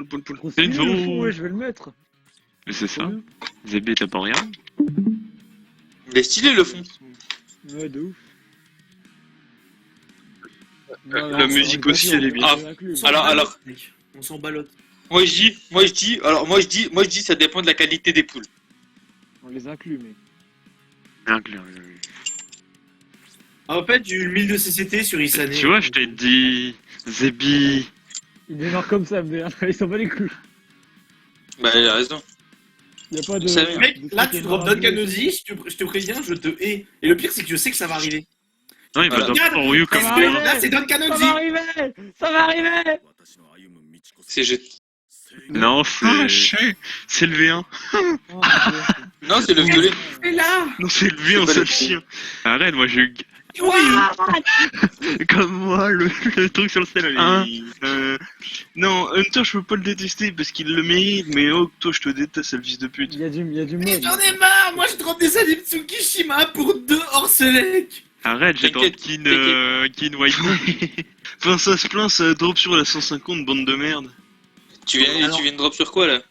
Poule. Trop stylé, le fond, Enzo. ouais, je vais le mettre. Mais c'est ça. Trop Zébé, t'as pas rien. Il est stylé le fond. bien. Ouais, de ouf. La musique aussi, elle est bien. Alors. Mec, on s'en ballotte. Moi je dis, ça dépend de la qualité des poules. On les inclut, mec. Bien clair. Ah, en fait, j'ai eu 1000 de CCT sur Isane. Tu vois, je t'ai dit. Zébi. Il démarre comme ça, merde. Il s'en bat les couilles. Bah, il a raison. Y'a pas de. Ça, Mec, de là, truc tu drop énorme. Don Canosi, je te préviens, je te hais. Et le pire, c'est que je sais que ça va arriver. Non, il va Voilà. d'abord pour Ryu comme Parce va que arriver. là, c'est Don Ça Canosi. va arriver. Ça va arriver. C'est je... Non, c'est le V1. Oh, ok. Non, c'est le violet. Et là. Non, c'est le V1, C'est pas c'est le le chien. Arrête, moi j'ai eu. Oui. Comme moi, le truc sur le sel. Hein non, Hunter, je peux pas le détester parce qu'il le mérite, mais oh, toi, je te déteste, c'est le fils de pute. Il y a du Mais mode. j'en ai marre. Moi, je drop des animes Tsukishima pour 2 hors select. Arrête, j'ai drop T'inquiète, Kin White. Enfin, ça se plaint, ça drop sur la 150, bande de merde. Tu viens de drop sur quoi là?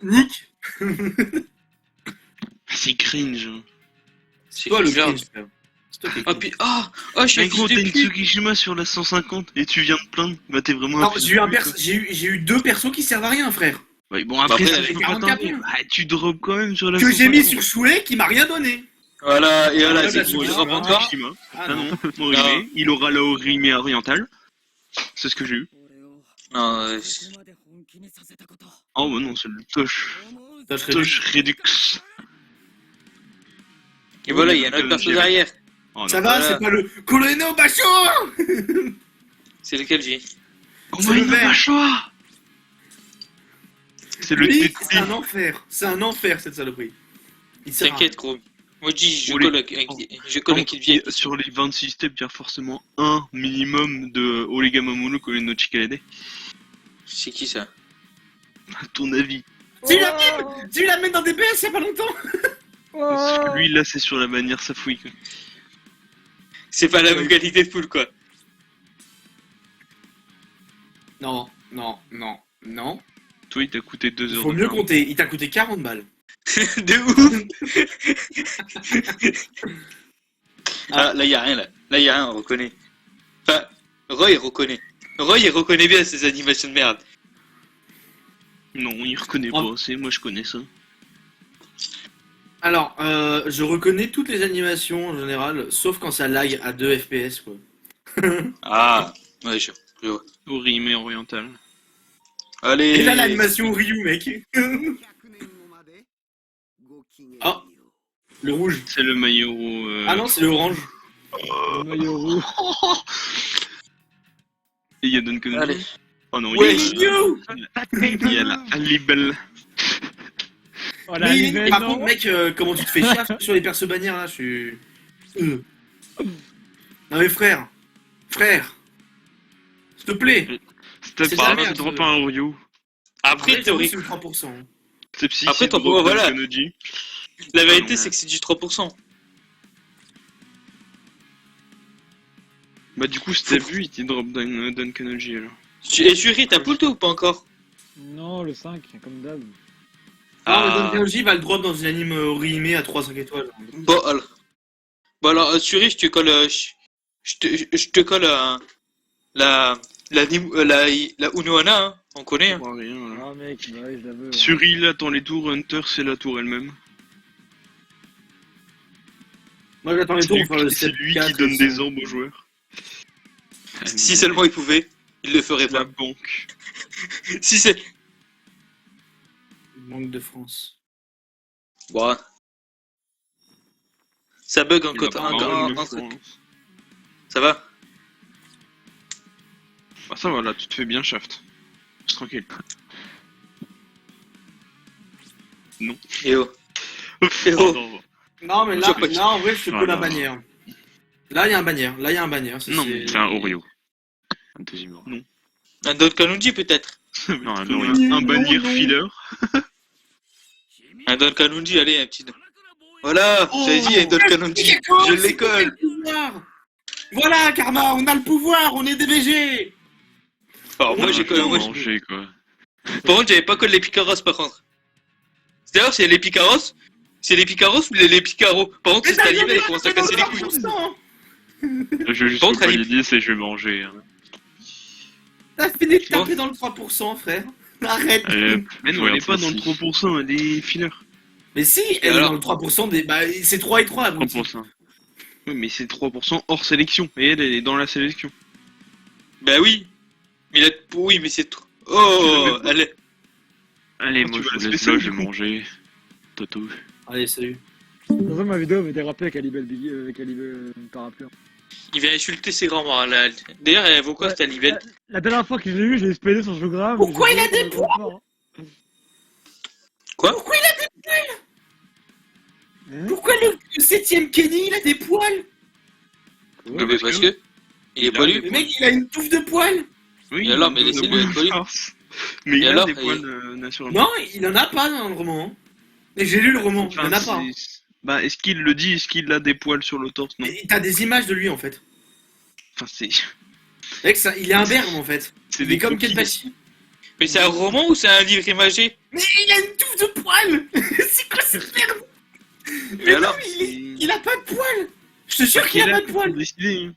Nick. C'est cringe. C'est Toi, le bizarre. cringe, frère. C'est toi qui es Ah, cringe. puis. Je suis Mais un gros, fils t'as de une pute. Tsukishima sur la 150 et tu viens de plaindre. Bah, t'es vraiment Non, fils j'ai eu, de pute. j'ai eu 2 persos qui servent à rien, frère. Ouais, bon, après, Bah, ça après, fait 44 pas tant. Ah, tu drops quand même sur la Que j'ai mis 150. sur Souhait qui m'a rien donné. Voilà, et voilà, Ah, c'est bah, qui c'est drop bon. encore. Tsukishima. Ah Ah non. non, Morime, il aura la Orime orientale. C'est ce que j'ai eu. Non, Oh, bah non, c'est le Tosh. Ça, je serais Tosh Redux. et voilà, il y a un autre perso derrière. Oh, Ça non. va, Voilà. c'est pas le Colonel Bacho. C'est lequel j'ai? Oh, c'est my le vert. choix. C'est le Lui, TT. c'est un enfer. C'est un enfer, cette saloperie. Il sert à T'inquiète, gros. Moi, je dis, je Ouli. colle un kit vieille. Sur les 26 steps, il y a forcément un minimum de Olega Mamoru que no Chikalade. C'est qui ça? À ton avis. J'ai eu la main dans des BS il y a pas longtemps. Parce que lui, là, c'est sur la manière Safouille. Quoi. C'est pas la même qualité de poule, quoi. Non. Toi, il t'a coûté 2 Il heures. faut de mieux temps. compter. Il t'a coûté 40 balles. De ouf. Ah, là, y a rien, là. Là, y a rien, on reconnaît. Enfin, Roy, il reconnaît. Roy, il reconnaît bien ces animations de merde. Non, il reconnaît Oh. pas. C'est moi, je connais ça. Alors, je reconnais toutes les animations en général, sauf quand ça lag à 2 FPS, quoi. Ah, ouais, je vois. Orime orientale. Allez. Et là, l'animation Ryu, mec. Ah, le rouge. C'est le maillot. Ah non, c'est le orange. Le maillot rouge. Et il y a Duncan. Allez. Oh non, Ouais, il y a la Alibel. Oh, la Mais Libelle, par non. contre, mec, comment tu te fais chier sur les persos bannières, là, je suis... Non mais frère, s'il te plaît. C'était C'est pas jamais grave, un drop jeu. un Ryu. Après, théorie. c'est le 3%. C'est psy. Après, c'est ton drop pouvoir, voilà. Duncan. La vérité, c'est que c'est du 3%. Bah, du coup, c'était lui qui drop Duncan OG alors. Et Shuri, t'as poule, toi, ou pas encore? Non, le 5, comme d'hab. Ah, le Ah. Don Technology va le drop dans une anime Orihime à 3-5 étoiles. Bon, alors, Shuri, je te colle, je te colle la Unohana, hein, on connaît, hein. Pas rien, là. Ah, mec, bah ouais, je la veux. Sur il attend les tours, Hunter c'est la tour elle-même. Moi j'attends les tours pour faire le C'est step lui 4 qui donne et des ça. orbes aux joueurs. Si seulement il pouvait, il le ferait La pas. banque. Si c'est... Banque de France. Bon. Ça bug Il a encore, pas encore, mal de encore. fois. Ça va? Bah ça va là, tu te fais bien shaft. C'est tranquille. Et oh. Ouf, Et oh. pardon. Non mais Je là, sais pas qui- là en vrai je te peux Voilà. la bannière. Là il y a un bannière, ça, Non, c'est- mais c'est un Oreo. Un deuxième Oreo. Non. Un Don Kanunji peut-être. Non, un Oreo. Un bannier filler. Un Don Kanunji, allez, un petit... Voilà, j'avais dit un Don Kanunji. Je l'école. Voilà Karma, on a le pouvoir, on est DBG. Alors moi j'ai quand même... Manger quoi. Par contre, j'avais pas que les picaros par contre. D'ailleurs, c'est les picaros. C'est les picaros ou les picaros. Par contre, Mais c'est ta t'as libelle, jamais elle commence à fait dans casser le les couilles. 3%. Je vais juste Par contre, pas elle- l'idée, c'est je vais manger. Hein. T'as fini de Bon. taper dans le 3%, frère. Arrête. Mais non, elle est pas dans le 3%, elle est filler. Mais si, elle est alors dans le 3% des. Bah, c'est 3 et 3, abruti. 3%. Oui, mais c'est 3% hors sélection. Et elle est dans la sélection. Bah oui. Mais là, oui, mais c'est trop. Tu Oh, le mets allez. Allez, Ah, moi tu je vas vous la laisse spéciale, là, je du vais coup. manger. Toto. Allez, salut. Dans ma vidéo, elle m'a dérapé avec Alibel avec Alibel parapluie. Il vient insulter ses grands-mères. Là. D'ailleurs, elle vaut quoi Ouais. cette libelle? La dernière fois que je l'ai eu, j'ai SPD sur Jougram. Pourquoi il a des poids? Quoi? Pourquoi le 7ème Kenny, il a des poils? Bah, parce que. Il est Il a poilu. Le mec, il a une touffe de poils. Oui, Et alors, mais il laissez-le donne être poli. farce. Mais il Et a alors, des et- poils naturellement. Non, il en a pas dans le roman. Mais j'ai lu le roman, il en a pas. Bah, est-ce qu'il le dit? Est-ce qu'il a des poils sur le torse? Non. Mais t'as des images de lui en fait. Enfin, c'est. Mec, ça, il est un berbe en fait. C'est Il est des comme croquis. Kenpachi. Mais c'est un roman ou c'est un livre imagé? Mais il a une touffe de poils. C'est quoi cette merde? Mais Mais alors, non, mais il a pas de poils. Je te jure qu'il a pas de poils. Décidé.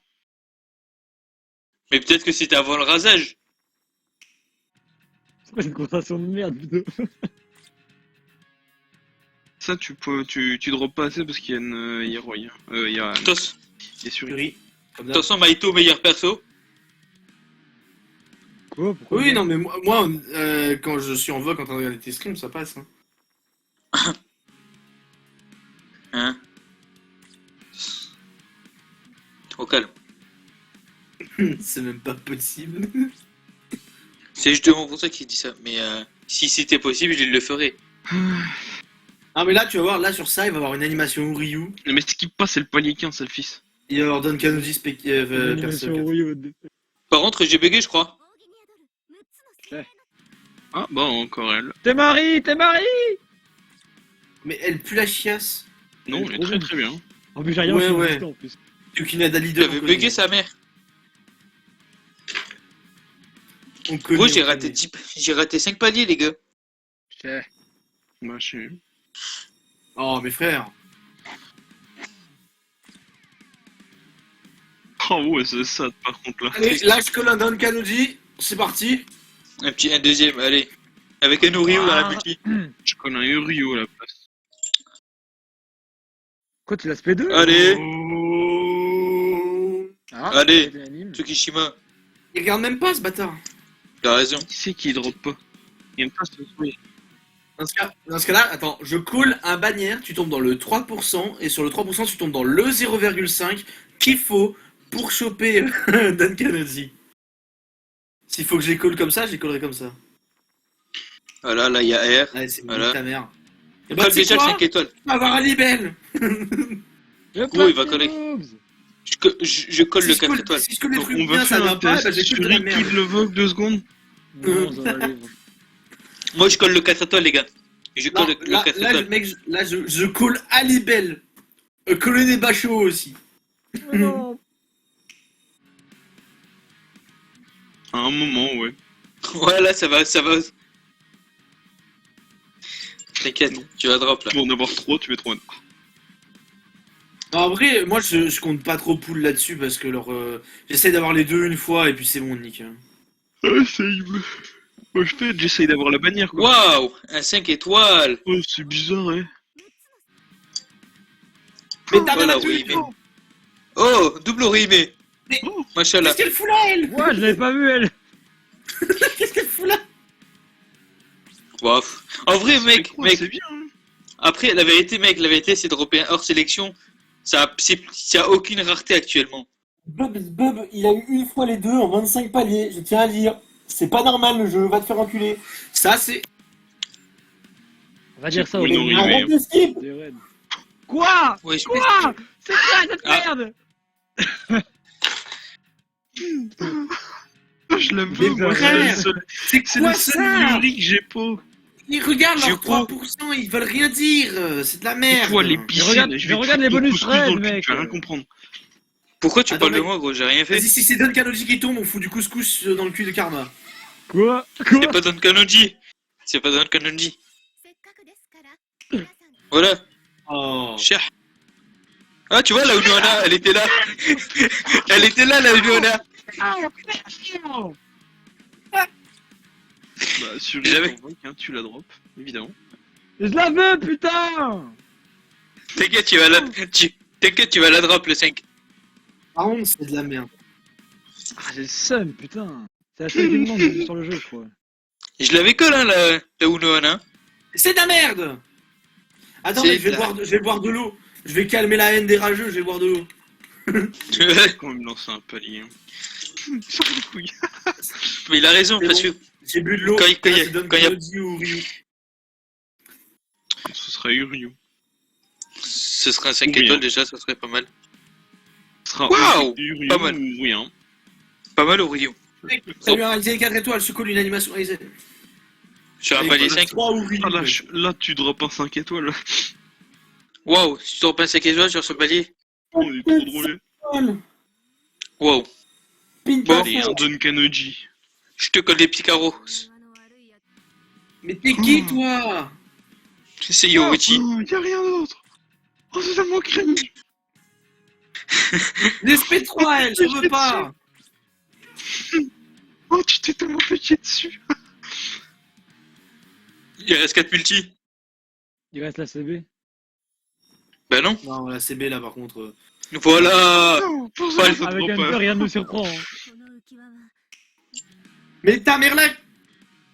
Mais peut-être que c'était avant le rasage. C'est quoi une conversation de merde, vidéo? Ça, tu drops pas assez parce qu'il y a une. Il y a Roy. Il y a. De toute Il y a Suri. Fury, comme d'hab. façon, Maito, meilleur perso. Quoi? Pourquoi? Oui, non, mais moi quand je suis en vogue en train de regarder tes streams, ça passe. Hein. Hein? Trop calme. C'est même pas possible. C'est justement pour ça qu'il dit ça. Mais si c'était possible, je le ferais. Ah, mais là, tu vas voir, là sur ça, il va y avoir une animation Ryu. Mais ce qui passe, c'est le palier 15, c'est le fils. Il va y avoir Don Canodi perso. Par contre, j'ai bugué, je crois. Ah, bah, encore elle. T'es Marie! T'es Marie! Mais elle pue la chiasse. Non, elle est très très bien. En plus, j'ai rien Ouais, fait ouais. en plus. Yukina Dali 2. J'avais bugué sa mère. On connaît. Gros, on connaît. j'ai raté 5 paliers, les gars. Bah, je sais. Oh, mes frères. Oh, ouais, c'est ça, par contre, là. Allez, là, je colle un Don Canodi. C'est parti. Un deuxième, allez. Avec un Oreo dans la Ah. multi. Je connais un Rio à la place. Quoi, tu l'as SP2? Allez, Oh. Ah, allez. c'est anime. Tsukishima. Il regarde même pas ce bâtard. T'as raison. Qui c'est qui drop pas? Il aime pas ce truc. Dans ce cas-là, attends, je colle un bannière, tu tombes dans le 3%, et sur le 3%, tu tombes dans le 0,5 qu'il faut pour choper Don Canodi. S'il faut que je les colle comme ça, je les collerai comme ça. Voilà, là, il y a R. Allez, c'est Voilà. ta mère. Et Colle déjà le 5 étoiles. On va avoir un libelle. Gros, il va coller. Je colle le 4 étoiles. Si je colle les Donc, trucs on va bien, ça faire va un pas, test. bah j'ai que de la Suri merde. kill le Vogue 2 secondes. Non, ça va aller. Moi, je colle le 4 étoiles, les gars. Je Non, colle le là, 4 là, étoiles. mec, là, je colle à libelle. Coller des bachos aussi. Non. À un moment, ouais. Voilà, ça va. T'inquiète, tu vas drop là. Pour en avoir 3, tu mets 3. En vrai, moi, je compte pas trop poule là-dessus parce que j'essaie d'avoir les deux une fois et puis c'est bon, nick. Ah, c'est. Moi, j'essaye d'avoir la bannière, quoi. Waouh, un 5 étoiles. Oh, c'est bizarre, hein. Mais t'as Voilà, mal à oui, tout. Oh, double rimé. Mais- Machallah. Qu'est-ce qu'elle fout là, elle? Ouais, je l'avais pas vu, elle. Qu'est-ce qu'elle fout là? Wow. En vrai, mec, C'est bien, hein. après, la vérité, c'est de dropper un hors sélection. Ça a aucune rareté actuellement. Bub, il a eu une fois les deux en 25 paliers, je tiens à le dire. C'est pas normal le jeu, va te faire enculer. Ça, c'est. On va dire ça Oui, au non, oui, Arrête mais- de skip. Des raids. Quoi? Ouais, je Quoi? C'est quoi cette Ah. merde? Je l'aime Des pas, moi. frères. C'est C'est quoi le seul ça? Yuri que j'ai pas. Ils regardent J'ai leurs 3%, ils veulent rien dire. C'est de la Et merde. toi, les Mais piscines, regarde- je mais vais regarde te les foutre bonus couscous dans raids, le cul, mec. Tu vas rien comprendre. Pourquoi tu Attends, parles de mec. moi, gros? J'ai rien fait. Vas-y, si c'est Don Canodi qui tombe, on fout du couscous dans le cul de Karma. Quoi? Y'a pas Don Kanonji. C'est pas dans le Kanonji. Voilà, Oh. cher. Ah, tu vois, la Unohana, elle était là. Elle était là, la Unohana. Bah, sur J'avais- hein, tu la drop, évidemment. Je la veux, putain! T'inquiète, T'inquiète, tu vas la drop le 5. Par contre, c'est de la merde. Ah, j'ai le seum, putain. C'est la seule qui me manque sur le jeu, je crois. Je l'avais colle, hein, la Unohana. C'est de la merde. Attends, C'est mais je vais de la- boire de l'eau. Je vais calmer la haine des rageux, je vais boire de l'eau. Quand même lancer un palier. Sur les couilles. Mais il a raison, C'est parce bon. que J'ai bu de l'eau. Quand il- quand il y a- Ça donne quand il y a- Melody ou Ryu. Ce sera Uryu. ce serait un 5 Oui, étoiles hein. déjà, ça serait pas mal. Ce sera Waouh, Uryu pas mal. ou rien. Pas mal au Rio. Salut, un réalisé 4 étoiles, je colle une animation réalisée. Sur un palier 5. 3 ou Ryu. Ah, là, tu drops un 5 étoiles. Waouh, si tu repasses un 5 étoiles sur ce palier. On est trop drôle. Waouh, Pinta, Allez, un Dunkanoji. je te colle des petits carreaux. Mais t'es qui, toi? C'est Yoichi. Oh, y'a rien d'autre. Oh, c'est tellement crème. L'SP3, elle, je veux pas. Oh, tu t'es tellement fait chier dessus. Il reste 4 multi. Il reste la CB. Bah non. Non, la CB, là, par contre. Voilà. Non, pour Ouais, ça, ça Avec drop un peu, pas. rien ne nous surprend. Hein. Mais ta mère, là.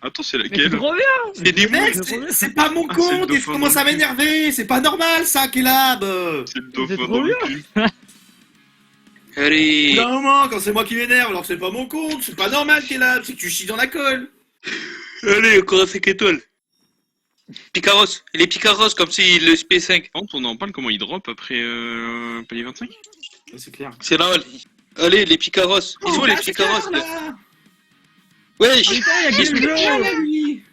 Attends, c'est Mais c'est laquelle? trop bien! C'est des Mec, c'est trop bien. c'est pas mon Ah, c'est le compte, et dauphin commence dans à le cul. m'énerver. C'est pas normal, ça, Kelab. C'est le C'est dauphin trop dans le bien. cul. Allez. D'un moment, quand c'est moi qui m'énerve, alors c'est pas mon compte. C'est pas normal, Kelab. C'est que tu chies dans la colle. Allez, encore un 5 étoiles. Picaros. Les Picaros, comme si le SP5. Par contre, on en parle comment il drop après palier 25? C'est clair. C'est normal. Allez, les Picaros. Ils sont les Picaros. là. Ouais, Putain, il y a ils sont- Giljo! lui.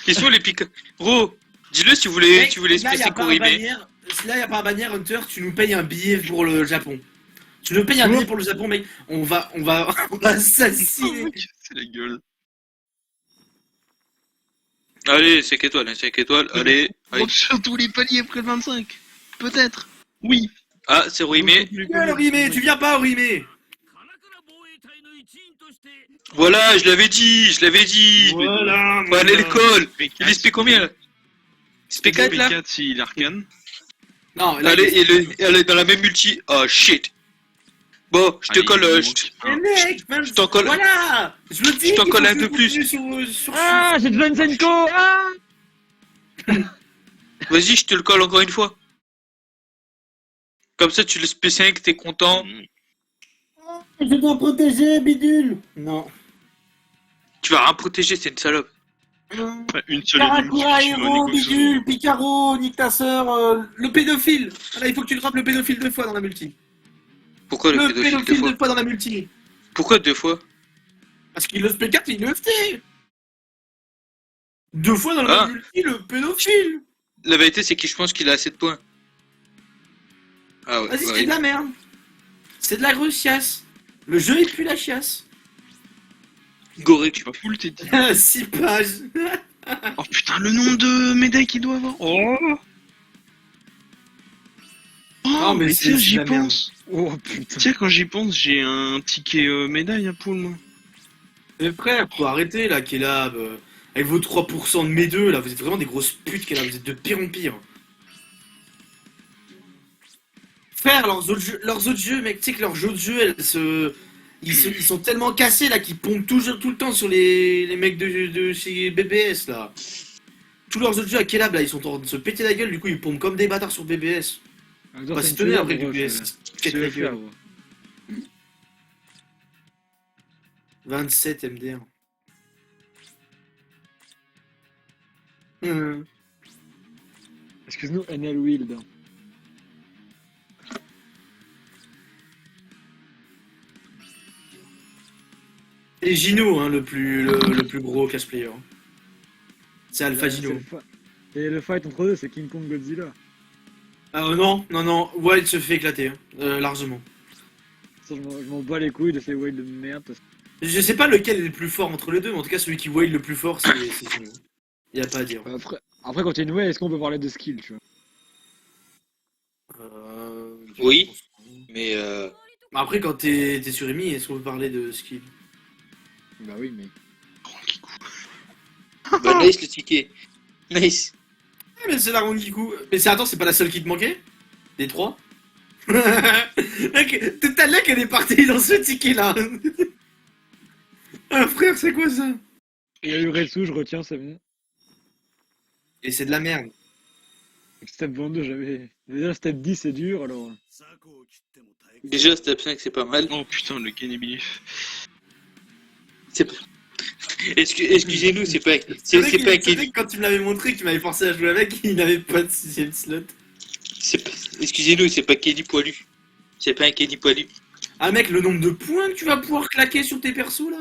ils sont les Picaros. Gros, dis-le si vous voulez, Mec, tu voulais là, y a spécifier pas un Korime. bannière. Là, y a pas un bannière Hunter, tu nous payes un billet pour le Japon. Tu nous payes un billet pour le Japon, mec. On va assassiner. C'est la gueule. Allez, 5 étoiles, hein, 5 étoiles. Allez. Allez. Donc, sur tous les paliers après le 25. Peut-être. Oui. Ah, c'est Ruimé. Viens, Orimé, tu viens pas, Orimé. Voilà, je l'avais dit, je l'avais dit. Voilà. Faut aller à l'école. P4. Il est SP combien là SP4 là P4, c'est l'arcane. Non, là, Allez, elle est dans la même multi. Oh shit. Bon, je te Allez, colle. il Je manque Mais un. mec, même- je t'en colle. Voilà. Je le dis. Je t'en qu'il colle faut un que peu je plus. continue sur Ah, j'ai de Senko! Ah! Vas-y, je te le colle encore une fois. Comme ça, tu le SP5, t'es content. Je dois protéger, bidule. Non. Tu vas rien protéger, c'est une salope. Pas une seule Karakura, énigme, tu héros, m'as négocié. bidule, Picaro, nique ta sœur. Le pédophile. Voilà, il faut que tu le rappes le pédophile 2 fois dans la multi. Pourquoi le Le pédophile deux pédophile fois 2 fois dans la multi. Pourquoi 2 fois Parce qu'il le SP4, il le fait. 2 fois dans la Ah. multi, le pédophile. La vérité, c'est que je pense qu'il a assez de points. Ah ouais. Vas-y, ouais. c'est de la merde. C'est de la grosse chiasse. Le jeu est plus la chiasse. Goré, Tu vas full t'es dit. 6 pages. Oh putain, le nombre de médailles qu'il doit avoir. Oh. Oh, Non, mais mais c'est tiens, de j'y la merde. pense. Oh putain. Tiens, quand j'y pense, j'ai un ticket médaille à poule, moi. Mais frère, faut arrêter là, Kelab. Avec vos 3% de mes deux, là, vous êtes vraiment des grosses putes, Kelab. Vous êtes de pire en pire. Frère, leurs autres jeux, mec, tu sais que leurs jeux de jeu, ils sont tellement cassés là qu'ils pompent toujours tout le temps sur les mecs de chez BBS là. Tous leurs autres jeux à Kelab là, ils sont en train de se péter la gueule, du coup ils pompent comme des bâtards sur BBS. On va s'étonner après que BBS se pète la gueule. 27 MDR. Excuse-nous, NL Wild. C'est Gino, hein, le plus gros cash player. C'est Alpha Gino. Et le fight entre eux, c'est King Kong Godzilla. Non, Wild se fait éclater, hein, largement. Ça, je m'en bats les couilles de ces Wild de merde. Parce que... Je sais pas lequel est le plus fort entre les deux, mais en tout cas celui qui Wild le plus fort, c'est Gino. Y a pas à dire. Après continuer, est-ce qu'on peut parler de skill, tu vois? Oui. Mais Après, quand t'es sur Emi, est-ce qu'on peut parler de skill? Bah oui, mais... bah, nice le ticket. Nice. Ah, mais c'est la ronde Kikou. Mais attends, c'est pas la seule qui te manquait? Des 3? Mec, t'as là qu'elle est partie dans ce ticket-là. Ah frère, c'est quoi ça? Il y a eu Retsu, je retiens, c'est bon. Et c'est de la merde. Step 22, j'avais... Déjà, step 10, c'est dur, alors... Déjà step 5 c'est pas mal. Oh putain, le Kenny Belief. C'est pas... Excusez-nous, c'est pas C'est vrai pas que quand tu me l'avais montré, que tu m'avais forcé à jouer avec, il n'avait pas de 6ème slot. Excusez-nous, c'est pas Kenny poilu. C'est pas un Kenny poilu. Ah mec, le nombre de points que tu vas pouvoir claquer sur tes persos là.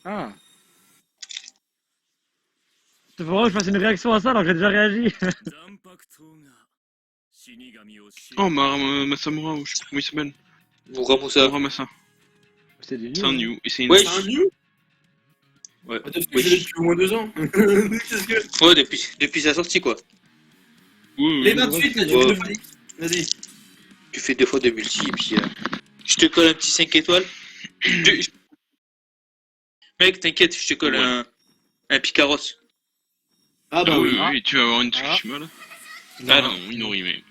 Ah. C'est vraiment que je fasse une réaction à ça alors que j'ai déjà réagi. Oh, Masamura, ou je sais pas comment il s'appelle. Muramusa. Muramasa. C'est du C'est un nul. new. Et c'est une... Ouais. C'est un new? Ouais. Parce que Oui. je l'ai depuis au moins 2 ans. Qu'est-ce que... Ouais, depuis sa sortie quoi. Oui, Les oui. 28, là, tu Ouais. fais 2 fois. Vas-y. Tu fais 2 fois de multi et puis je te colle un petit 5 étoiles. Mec, t'inquiète, je te colle Ouais. un Picaros. Ah bah Ah oui, oui. oui, tu vas avoir une Ah. Tsukushima là. Non. Ah non, une Orime.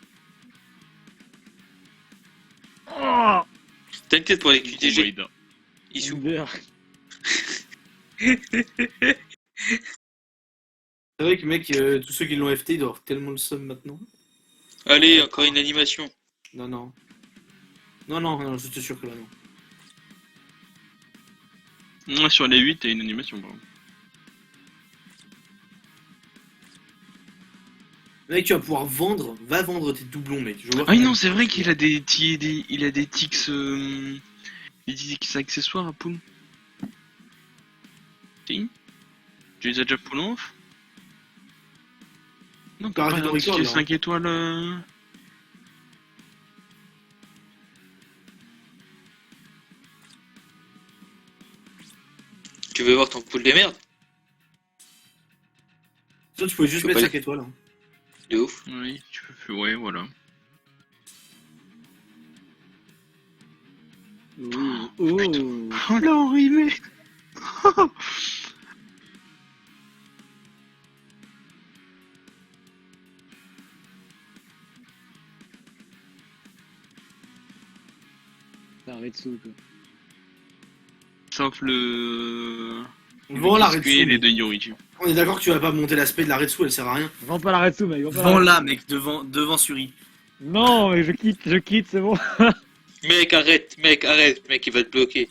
Oh, T'inquiète pour les QTG. Maïda. Issou. Hubert. C'est vrai que mec, tous ceux qui l'ont FT, ils doivent avoir tellement le somme maintenant. Allez, encore une animation. Non, non. Non, je te sûr que là, non. Ouais, sur les 8, t'as une animation, par contre. Mec, tu vas pouvoir vendre, va vendre tes doublons, mec. Je veux voir Ah oui, quand non, même. c'est vrai qu'il a des il a des tics, des tics accessoires à Poum. Si. Tu les as déjà pull off? Non, T'as t'as pas arrêté ton un ticket record, là, 5 étoiles. Tu veux voir ton pool des merdes? Toi, tu pouvais juste Je peux mettre pas 5 étoiles. Hein. De ouf. Oui, tu peux. Ouais, voilà. Oh. Oh là, Orime. C'est un Retsu, quoi. Sauf le. Vends la Kisui Retsu. et les deux Yorichi. On est d'accord que tu vas pas monter l'aspect de la Retsu, elle sert à rien. Vends pas la Retsu, mec. Vends pas la Vends-la, mec, devant Suri. Non, mais je quitte, c'est bon. Mec, arrête, mec, il va te bloquer.